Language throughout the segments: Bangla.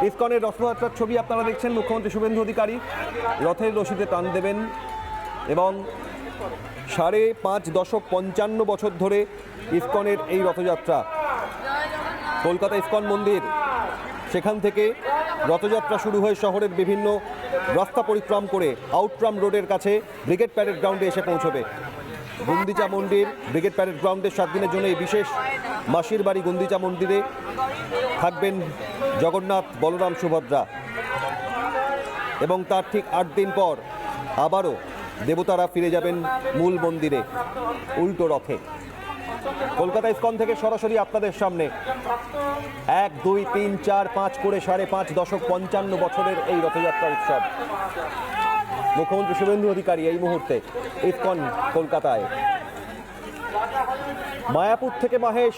ইসকনের রথযাত্রার ছবি আপনারা দেখছেন। মুখ্যমন্ত্রী শুভেন্দু অধিকারী রথের রশিতে টান দেবেন এবং 5.5 দশক 55 বছর ধরে ইসকনের এই রথযাত্রা। কলকাতা ইসকন মন্দির, সেখান থেকে রথযাত্রা শুরু হয়ে শহরের বিভিন্ন রাস্তা পরিক্রম করে আউটরাম রোডের কাছে ব্রিগেড প্যারেড গ্রাউন্ডে এসে পৌঁছবে। গুন্দিচা মন্দির ব্রিগেড প্যারেড গ্রাউন্ডের 7 দিনের জন্য এই বিশেষ মাসির বাড়ি গুন্দিচা মন্দিরে থাকবেন জগন্নাথ, বলরাম, সুভদ্রা এবং তার ঠিক 8 দিন পর আবারও দেবতারা ফিরে যাবেন মূল মন্দিরে উল্টো রথে। কলকাতা ইসকন থেকে সরাসরি আপনাদের সামনে 1, 2, 3, 4, 5 করে 5.5 দশক 55 বছরের এই রথযাত্রা উৎসব। মুখ্যমন্ত্রী শুভেন্দু অধিকারী এই মুহূর্তে ইসকন কলকাতায়। মায়াপুর থেকে মহেশ,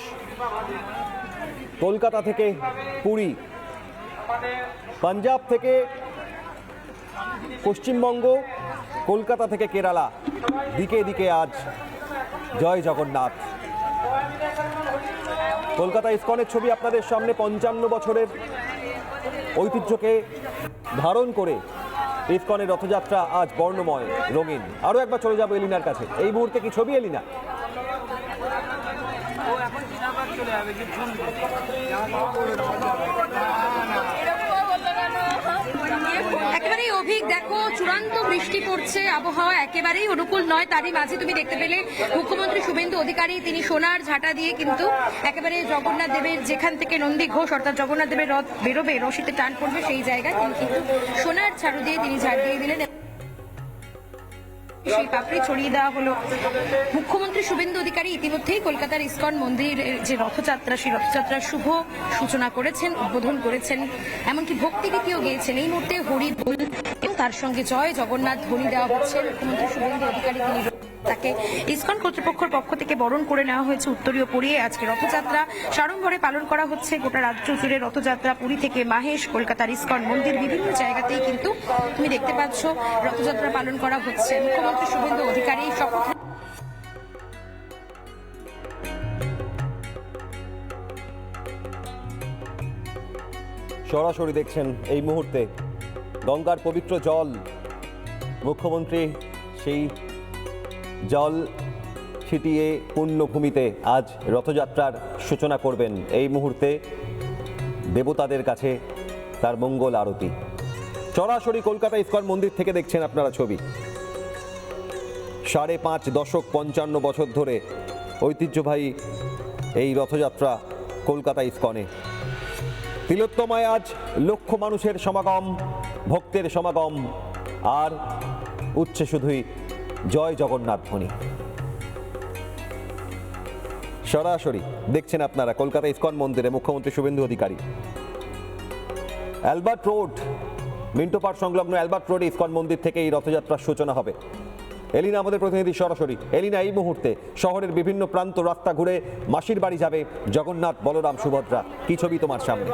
কলকাতা থেকে পুরী, পাঞ্জাব থেকে পশ্চিমবঙ্গ, কলকাতা থেকে কেরালা, দিকে দিকে আজ জয় জগন্নাথ। কলকাতা ইসকনের ছবি আপনাদের সামনে। 55 বছরের ঐতিহ্যকে ধারণ করে ইসকনের রথযাত্রা আজ বর্ণময়, রঙিন। আরও একবার চলে যাবো এলিনার কাছে। এই মুহূর্তে কি ছবি এলিনা? একেবারেই অভিক, দেখো চূড়ান্ত বৃষ্টি পড়ছে, আবহাওয়া একেবারেই অনুকূল নয়। তারই মাঝে তুমি দেখতে পেলে মুখ্যমন্ত্রী শুভেন্দু অধিকারী তিনি সোনার ঝাঁটা দিয়ে কিন্তু একেবারে জগন্নাথ দেবের যেখান থেকে নন্দী ঘোষ অর্থাৎ জগন্নাথ দেবের রথ বেরোবে, রশিতে টান পড়বে, সেই জায়গায় তিনি কিন্তু সোনার ঝাড়ু দিয়ে তিনি ঝাড় দিয়ে দিলেন। সেই পাপড়ি ছড়িয়ে দেওয়া হলো। মুখ্যমন্ত্রী শুভেন্দু অধিকারী ইতিমধ্যেই কলকাতার ইসকন মন্দিরের যে রথযাত্রা, সেই রথযাত্রার শুভ সূচনা করেছেন, উদ্বোধন করেছেন, এমনকি ভক্তিগীতিও গেয়েছেন। এই মুহূর্তে হরি বল এবং তার সঙ্গে জয় জগন্নাথ ধ্বনি দেওয়া হচ্ছে। মুখ্যমন্ত্রী শুভেন্দু অধিকারী তিনি তাকে ইসকন কর্তৃপক্ষের পক্ষ থেকে বরণ করে নেওয়া হয়েছে উত্তরীয় পরিয়ে। আজকে রথযাত্রা সাড়ম্বরে পালন করা হচ্ছে। গোটা রাজ্য জুড়ে রথযাত্রা, পুরী থেকে মাহেশ, কলকাতার ইসকন মন্দির, বিভিন্ন জায়গাতেই কিন্তু তুমি দেখতে পাচ্ছ রথযাত্রা পালন করা হচ্ছে। মুখ্যমন্ত্রী শুভেন্দু অধিকারী শপথ সরাসরি দেখছেন এই মুহূর্তে গঙ্গার পবিত্র জল। মুখ্যমন্ত্রী সেই জল ছিটিয়ে পুণ্যভূমিতে আজ রথযাত্রার সূচনা করবেন। এই মুহূর্তে দেবতাদের কাছে তার মঙ্গল আরতি। সরাসরি কলকাতা ইসকন মন্দির থেকে দেখছেন আপনারা ছবি। 5.5 দশক 55 বছর ধরে ঐতিহ্যবাহী এই রথযাত্রা কলকাতা ইসকনে। তিলোত্তমায় আজ লক্ষ মানুষের সমাগম, ভক্তের সমাগম, আর উচ্চে শুধুই জয় জগন্নাথ ধ্বনি। সরাসরি দেখছেন আপনারা কলকাতা ইসকন মন্দিরে মুখ্যমন্ত্রী Suvendu Adhikari. Albert road, Minto park সংলগ্ন অ্যালবার্ট রোডে ইসকন মন্দির থেকে এই রথযাত্রার সূচনা হবে। এলিনা আমাদের প্রতিনিধি সরাসরি। এলিনা, এই মুহূর্তে শহরের বিভিন্ন প্রান্ত রাস্তা ঘুরে মাসির বাড়ি যাবে জগন্নাথ, বলরাম, সুভদ্রা। কি ছবি তোমার সামনে?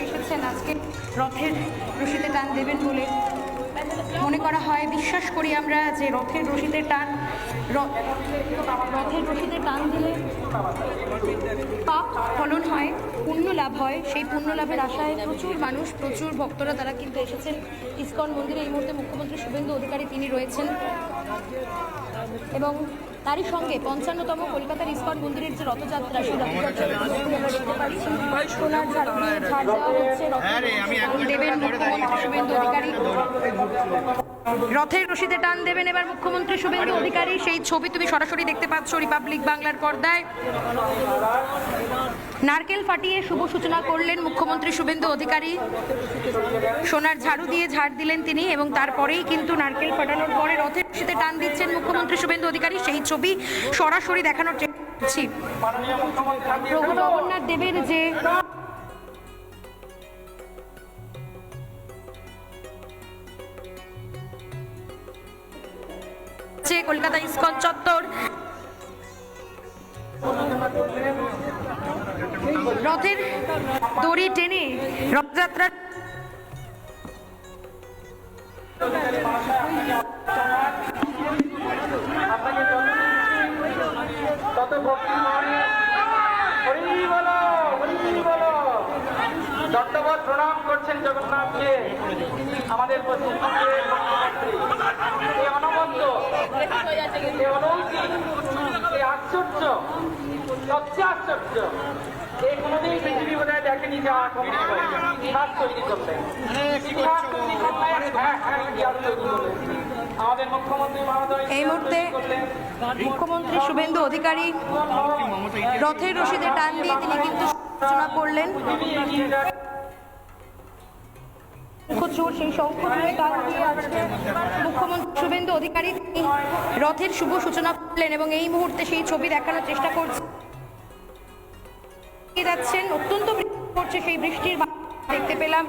এসেছেন আজকে রথের রশিতে টান দেবেন বলে মনে করা হয়। বিশ্বাস করি আমরা যে রথের রশিতে টান দিলে পাপ ফলন হয়, পুণ্য লাভ হয়। সেই পুণ্য লাভের আশায় প্রচুর মানুষ, প্রচুর ভক্তরা তারা কিন্তু এসেছেন ইসকন মন্দিরে। এই মুহূর্তে মুখ্যমন্ত্রী শুভেন্দু অধিকারী তিনি রয়েছেন এবং তারই সঙ্গে 55তম কলকাতার ইসকন মন্দিরের যে রথযাত্রা, সেই রথযাত্রা আমরা দেখতে পাচ্ছি সোনার ঝাড় দেওয়া হচ্ছে। দেবেন মুখ্যমন্ত্রী শুভেন্দু অধিকারী রথের রশিতে টান দেবেন এবার মুখ্যমন্ত্রী শুভেন্দু অধিকারী। সেই ছবি তুমি সরাসরি দেখতে পাচ্ছ রিপাবলিক বাংলার পর্দায়। নারকেল ফাটিয়ে শুভ সূচনা করলেন মুখ্যমন্ত্রী শুভেন্দু অধিকারী। সোনার ঝাড়ু দিয়ে ঝাড় দিলেন তিনি এবং তারপরেই কিন্তু নারকেল ফাটানোর পরে রথের রশিতে টান দিচ্ছেন মুখ্যমন্ত্রী শুভেন্দু অধিকারী। সেই ছবি সরাসরি দেখানোর প্রভু জগন্নাথ দেবের যে কলকাতা ইস্কন চত্বর, রথের দড়ি টেনে রথযাত্রা দণ্ডবোধ প্রণাম করছেন জগন্নাথকে, আমাদের পশ্চিমবঙ্গের মুখ্যমন্ত্রী। এই অনবদ্য, এই অলৌকিক, এই আশ্চর্য, সবচেয়ে আশ্চর্য, এই কোনোদিন পৃথিবী বোধহয় দেখেনি যা ইতিহাস তৈরি করলেন। ইতিহাস তৈরি করলেন, ইতিহাস তৈরি করলেন আমাদের মুখ্যমন্ত্রী মহোদয়। এই মুহূর্তে মুখ্যমন্ত্রী শুভেন্দু অধিকারী রথের রশিদে টান দিয়ে তিনি কিন্তু সূচনা করলেন। শঙ্খচূড়, সেই শঙ্খচূড়ে টান দিয়ে আজকে মুখ্যমন্ত্রী শুভেন্দু অধিকারী তিনি রথের শুভ সূচনা করলেন এবং এই মুহূর্তে সেই ছবি দেখানোর চেষ্টা করছেন। যাচ্ছেন, অত্যন্ত বৃষ্টি পড়ছে, সেই বৃষ্টির দেখতে পেলাম।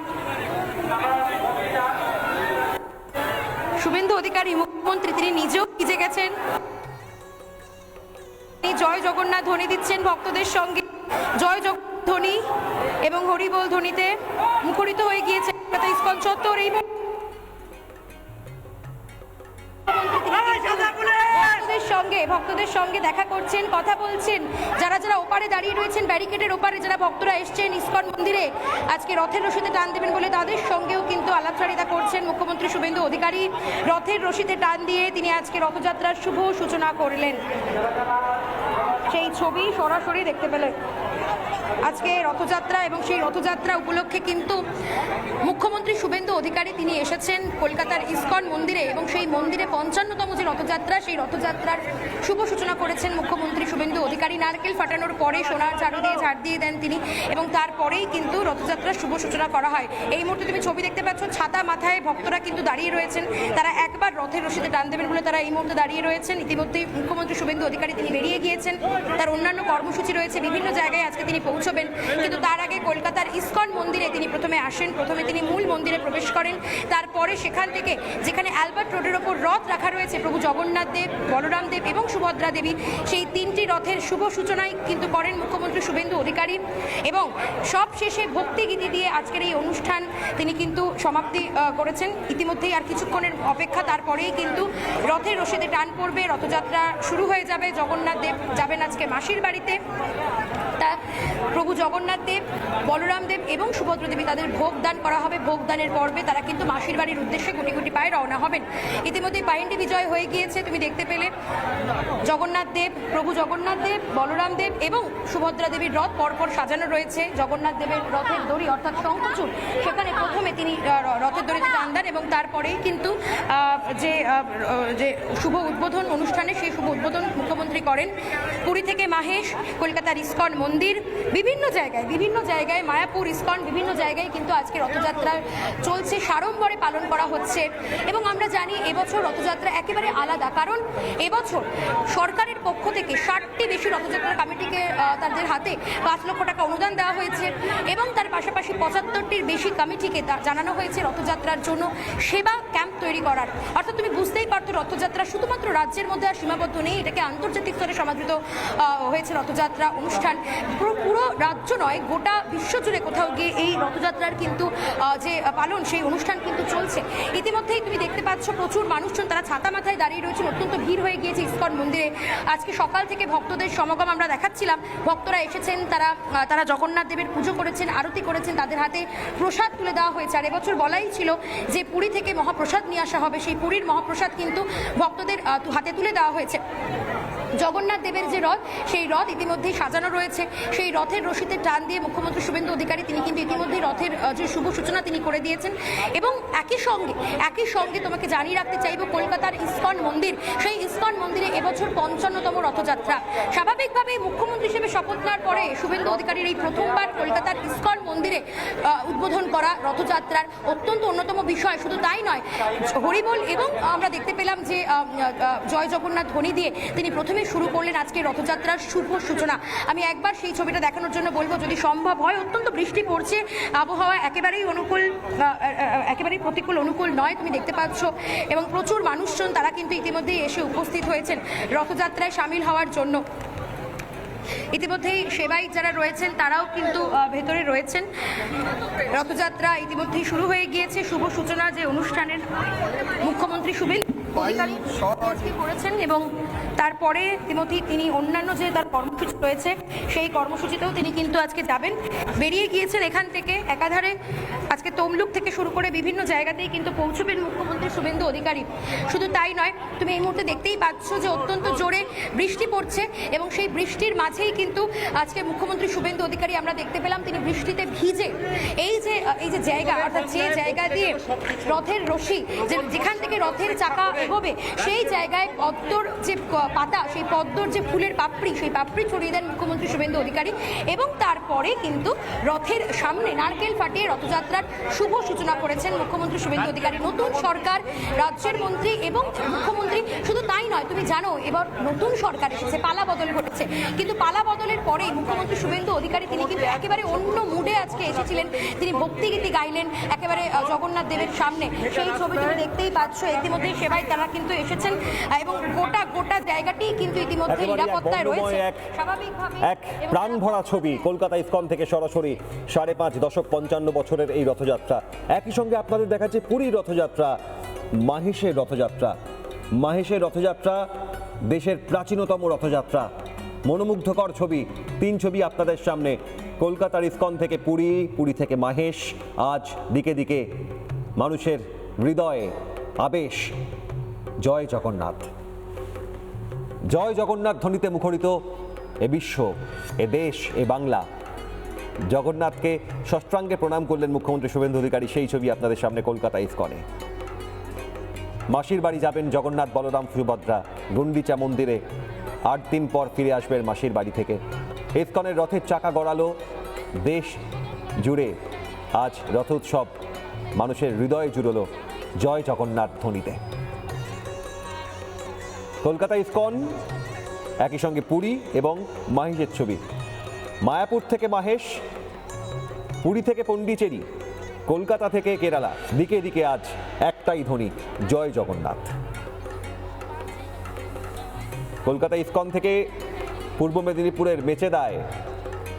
শুভেন্দু অধিকারী মুখ্যমন্ত্রী তিনি নিজেও ভিজে গেছেন, তিনি জয় জগন্নাথ ধ্বনি দিচ্ছেন ভক্তদের সঙ্গে। জয় জগন্নাথ ধ্বনি এবং হরিবোল ধ্বনিতে মুখরিত হয়ে গিয়েছে কলকাতা ইস্কন চত্বর। এই ভক্তদের সঙ্গে দেখা করছেন, কথা বলছেন। যারা যারা ওপারে দাঁড়িয়ে রয়েছেন, ব্যারিকেডের ওপারে যারা ভক্তরা এসছেন ইস্কন মন্দিরে আজকে রথের রশিতে টান দেবেন বলে, তাদের সঙ্গেও কিন্তু আলাপচারিতা করছেন মুখ্যমন্ত্রী শুভেন্দু অধিকারী। রথের রশিতে টান দিয়ে তিনি আজকে রথযাত্রার শুভ সূচনা করলেন, সেই ছবি সরাসরি দেখতে পেলেন আজকে রথযাত্রা। এবং সেই রথযাত্রা উপলক্ষে কিন্তু মুখ্যমন্ত্রী শুভেন্দু অধিকারী তিনি এসেছেন কলকাতার ইস্কন মন্দিরে এবং সেই মন্দিরে 55তম যে রথযাত্রা, সেই রথযাত্রার শুভ সূচনা করেছেন মুখ্যমন্ত্রী শুভেন্দু অধিকারী। নারকেল ফাটানোর পরে সোনার ঝাড়ু দিয়ে ঝাড় দিয়ে দেন তিনি এবং তারপরেই কিন্তু রথযাত্রার শুভ সূচনা করা হয়। এই মুহূর্তে তুমি ছবি দেখতে পাচ্ছ, ছাতা মাথায় ভক্তরা কিন্তু দাঁড়িয়ে রয়েছেন, তারা একবার রথের রশিতে টান দেবেন বলে তারা এই মুহূর্তে দাঁড়িয়ে রয়েছেন। ইতিমধ্যেই মুখ্যমন্ত্রী শুভেন্দু অধিকারী তিনি বেরিয়ে গিয়েছেন, তার অন্যান্য কর্মসূচি রয়েছে, বিভিন্ন জায়গায় আজকে তিনি পৌঁছবেন, কিন্তু তার আগে কলকাতার ইস্কন মন্দিরে তিনি প্রথমে আসেন। প্রথমে তিনি মূল মন্দিরে প্রবেশ করেন, তারপরে সেখান থেকে যেখানে অ্যালবার্ট রোডের ওপর রথ রাখা রয়েছে প্রভু জগন্নাথ দেব, বলরাম দেব এবং সুভদ্রা দেবী, সেই তিনটি রথের শুভ সূচনায় কিন্তু করেন মুখ্যমন্ত্রী শুভেন্দু অধিকারী। এবং সব শেষে ভক্তিগীতি দিয়ে আজকের এই অনুষ্ঠান তিনি কিন্তু সমাপ্তি করেছেন। ইতিমধ্যেই আর কিছুক্ষণের অপেক্ষা, তারপরেই কিন্তু রথের রশিদে টান পড়বে, রথযাত্রা শুরু হয়ে যাবে। জগন্নাথ দেব যাবেন আজকে মাসির বাড়িতে, তা প্রভু জগন্নাথ দেব, বলরাম দেব এবং সুভদ্রা দেবী তাদের ভোগ দান করা হবে। ভোগ দানের পর্বে তারা কিন্তু মাসির বাড়ির উদ্দেশ্যে গুটি গুটি পায়ে রওনা হবেন। ইতিমধ্যেই পাইন্ডি বিজয় হয়ে গিয়েছে, তুমি দেখতে পেলে জগন্নাথ দেব, প্রভু জগন্নাথ দেব, বলরাম দেব এবং সুভদ্রা দেবীর রথ পরপর সাজানো রয়েছে। জগন্নাথ দেবের রথের দড়ি অর্থাৎ শঙ্খচূড়, সেখানে প্রথমে তিনি রথের দড়িতে টান দেন এবং তারপরেই কিন্তু যে শুভ উদ্বোধন অনুষ্ঠানে সেই শুভ উদ্বোধন মুখ্যমন্ত্রী করেন। পুরী থেকে মাহেশ, কলকাতার ইস্কন মন্দির, বিভিন্ন জায়গায় মায়াপুর ইস্কন, বিভিন্ন জায়গায় কিন্তু আজকে রথযাত্রা চলছে, সাড়ম্বরে পালন করা হচ্ছে। এবং আমরা জানি এবছর রথযাত্রা একেবারে আলাদা, কারণ এবছর সরকারের পক্ষ থেকে 60টি বেশি রথযাত্রা কমিটিকে তাদের হাতে 5 লক্ষ টাকা অনুদান দেওয়া হয়েছে এবং তার পাশাপাশি 75টির বেশি কমিটিকে জানানো হয়েছে রথযাত্রার জন্য সেবা ক্যাম্প তৈরি করার। অর্থাৎ তুমি বুঝতেই পারতো রথযাত্রা শুধুমাত্র রাজ্যের মধ্যে আর সীমাবদ্ধ নেই, এটাকে আন্তর্জাতিক স্তরে সমাদৃত হয়েছে রথযাত্রা অনুষ্ঠান। পুরো রাজ্য নয়, গোটা বিশ্বজুড়ে কোথাও গিয়ে এই রথযাত্রার কিন্তু যে পালন, সেই অনুষ্ঠান কিন্তু চলছে। ইতিমধ্যেই তুমি দেখতে পাচ্ছ প্রচুর মানুষজন তারা ছাতা মাথায় দাঁড়িয়ে রয়েছেন, অত্যন্ত ভিড় হয়ে গিয়েছে ইস্কন মন্দিরে। আজকে সকাল থেকে ভক্তদের সমাগম আমরা দেখাচ্ছিলাম, ভক্তরা এসেছেন, তারা জগন্নাথ দেবের পুজো করেছেন, আরতি করেছেন, তাদের হাতে প্রসাদ তুলে দেওয়া হয়েছে। আর এবছর বলাই ছিল যে পুরী থেকে মহাপ্রসাদ নিয়ে আসা হবে, সেই পুরীর মহাপ্রসাদ কিন্তু ভক্তদের হাতে তুলে দেওয়া হয়েছে। জগন্নাথ দেবের যে রথ, সেই রথ ইতিমধ্যেই সাজানো রয়েছে। সেই রথের রশিতে টান দিয়ে মুখ্যমন্ত্রী শুভেন্দু অধিকারী তিনি কিন্তু ইতিমধ্যেই রথের যে শুভ সূচনা তিনি করে দিয়েছেন। এবং একই সঙ্গে তোমাকে জানিয়ে রাখতে চাইব, কলকাতার ইস্কন মন্দির, সেই ইস্কন মন্দিরে এবছর 55তম রথযাত্রা। স্বাভাবিকভাবে মুখ্যমন্ত্রী হিসেবে শপথ নেওয়ার পরে শুভেন্দু অধিকারীর এই প্রথমবার কলকাতার ইস্কন মন্দিরে উদ্বোধন করা রথযাত্রার অত্যন্ত অন্যতম বিষয়। শুধু তাই নয়, হরিবোল এবং আমরা দেখতে পেলাম যে জয় জগন্নাথ ধ্বনি দিয়ে তিনি প্রথমে মাধ্যমে শুরু করলেন আজকে রথযাত্রার শুভ সূচনা। আমি একবার সেই ছবিটা দেখানোর জন্য বলবো, যদি সম্ভব হয়। অত্যন্ত বৃষ্টি পড়ছে, আবহাওয়া একেবারেই একেবারেই প্রতিকূল অনুকূল নয়, তুমি দেখতে পাচ্ছ। এবং প্রচুর মানুষজন তারা কিন্তু ইতিমধ্যেই এসে উপস্থিত হয়েছেন রথযাত্রায় সামিল হওয়ার জন্য। ইতিমধ্যেই সেবায়িত যারা রয়েছেন তারাও কিন্তু ভেতরে রয়েছেন। রথযাত্রা ইতিমধ্যেই শুরু হয়ে গিয়েছে। শুভ সূচনা যে অনুষ্ঠানের মুখ্যমন্ত্রী শুভেন্দু অধিকারী আজকে করেছেন, এবং তারপরে ইতিমধ্যেই তিনি অন্যান্য যে তার কর্মসূচি রয়েছে সেই কর্মসূচিতেও তিনি কিন্তু আজকে যাবেন। বেরিয়ে গিয়েছেন এখান থেকে, একাধারে আজকে তমলুক থেকে শুরু করে বিভিন্ন জায়গাতেই কিন্তু পৌঁছবেন মুখ্যমন্ত্রী শুভেন্দু অধিকারী। শুধু তাই নয়, তুমি এই মুহূর্তে দেখতেই পাচ্ছ যে অত্যন্ত জোরে বৃষ্টি পড়ছে, এবং সেই বৃষ্টির মাঝেই কিন্তু আজকে মুখ্যমন্ত্রী শুভেন্দু অধিকারী আমরা দেখতে পেলাম তিনি বৃষ্টিতে ভিজে এই যে জায়গা, অর্থাৎ যে জায়গা দিয়ে রথের রশি, যেখান থেকে রথের চাকা এগোবে, সেই জায়গায় পদ্মর যে পাতা, সেই পদ্মর যে ফুলের পাপড়ি, সেই পাপড়ি ছড়িয়ে দেন মুখ্যমন্ত্রী শুভেন্দু অধিকারী। এবং তারপরে কিন্তু রথের সামনে নারকেল ফাটিয়ে রথযাত্রার শুভ সূচনা করেছেন মুখ্যমন্ত্রী শুভেন্দু অধিকারী। নতুন সরকার, রাজ্যের মন্ত্রী এবং মুখ্যমন্ত্রী, শুধু তাই নয়, তুমি জানো এবার নতুন সরকার এসেছে, পালা বদল ঘটেছে, কিন্তু পালা বদলের পরেই মুখ্যমন্ত্রী শুভেন্দু অধিকারী তিনি কিন্তু একেবারে অন্য মুডে আজকে এসেছিলেন। তিনি ভক্তিগীতি গাইলেন একেবারে জগন্নাথ দেবের সামনে। সেই ছবি তুমি দেখতেই পাচ্ছ। ইতিমধ্যে সেবায় তারা কিন্তু এসেছেন, এবং গোটা জায়গাটি কিন্তু ইতিমধ্যে নিরাপত্তায় রয়েছে স্বাভাবিকভাবে। এক প্রাণ ভরা ছবি কলকাতা ইসকন থেকে সরাসরি 5.5 দশক 55 বছরের এই রথযাত্রা। একই সঙ্গে আপনাদের দেখাচ্ছে পুরীর রথযাত্রা, মাহেশের রথযাত্রা। মাহেশের রথযাত্রা দেশের প্রাচীনতম রথযাত্রা। মনোমুগ্ধকর ছবি, 3 ছবি আপনাদের সামনে। কলকাতার ইসকন থেকে পুরী, পুরী থেকে মাহেশ। আজ দিকে দিকে মানুষের হৃদয়ে আবেশ। জয় জগন্নাথ, জয় জগন্নাথ ধ্বনিতে মুখরিত এ বিশ্ব, এ দেশ, এ বাংলা। জগন্নাথকে ষষ্ঠাঙ্গে প্রণাম করলেন মুখ্যমন্ত্রী শুভেন্দু অধিকারী। সেই ছবি আপনাদের সামনে কলকাতা ইসকনে। মাসির বাড়ি যাবেন জগন্নাথ, বলরাম, সুভদ্রা। গুন্ডিচা মন্দিরে 8 দিন পর ফিরে আসবেন মাসির বাড়ি থেকে। ইসকনের রথের চাকা গড়ালো দেশ জুড়ে। আজ রথোৎসব মানুষের হৃদয়ে জুড়ল জয় জগন্নাথ ধ্বনিতে। কলকাতা ইসকন, একই সঙ্গে পুরী এবং মাহেশের ছবি। মায়াপুর থেকে মাহেশ, পুরী থেকে পন্ডিচেরি, কলকাতা থেকে কেরালা, দিকে দিকে আজ একটাই ধ্বনি, জয় জগন্নাথ। কলকাতা ইসকন থেকে পূর্ব মেদিনীপুরের মেচেদায়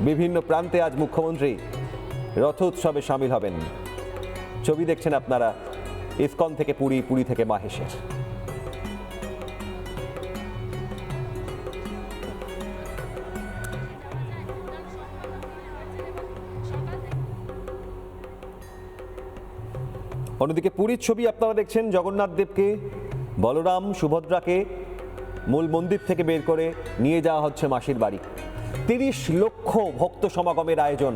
বিভিন্ন প্রান্তে আজ মুখ্যমন্ত্রী রথ উৎসবে সামিল হবেন। ছবি দেখছেন আপনারা ইসকন থেকে পুরী, পুরী থেকে মাহেশের। অন্যদিকে পুরীর ছবি আপনারা দেখছেন। জগন্নাথ দেবকে, বলরাম, সুভদ্রাকে মূল মন্দির থেকে বের করে নিয়ে যাওয়া হচ্ছে মাসির বাড়ি। 30 লক্ষ ভক্ত সমাগমের আয়োজন,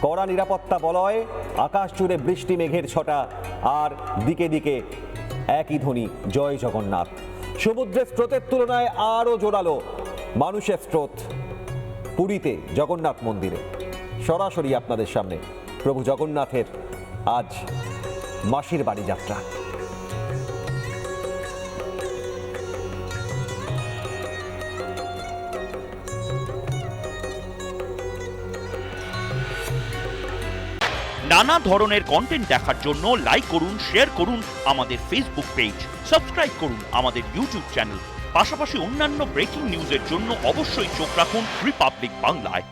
কড়া নিরাপত্তা বলয়, আকাশ জুড়ে বৃষ্টি মেঘের ছটা, আর দিকে দিকে একই ধ্বনি, জয় জগন্নাথ। সমুদ্রের স্রোতের তুলনায় আরও জোরালো মানুষের স্রোত পুরীতে জগন্নাথ মন্দিরে। সরাসরি আপনাদের সামনে প্রভু জগন্নাথের আজ মাসির বাড়ি যাত্রা। নানা ধরনের কন্টেন্ট দেখার জন্য লাইক করুন, শেয়ার করুন আমাদের ফেসবুক পেজ, সাবস্ক্রাইব করুন আমাদের ইউটিউব চ্যানেল। পাশাপাশি অন্যান্য ব্রেকিং নিউজের জন্য অবশ্যই চোখ রাখুন রিপাবলিক বাংলায়।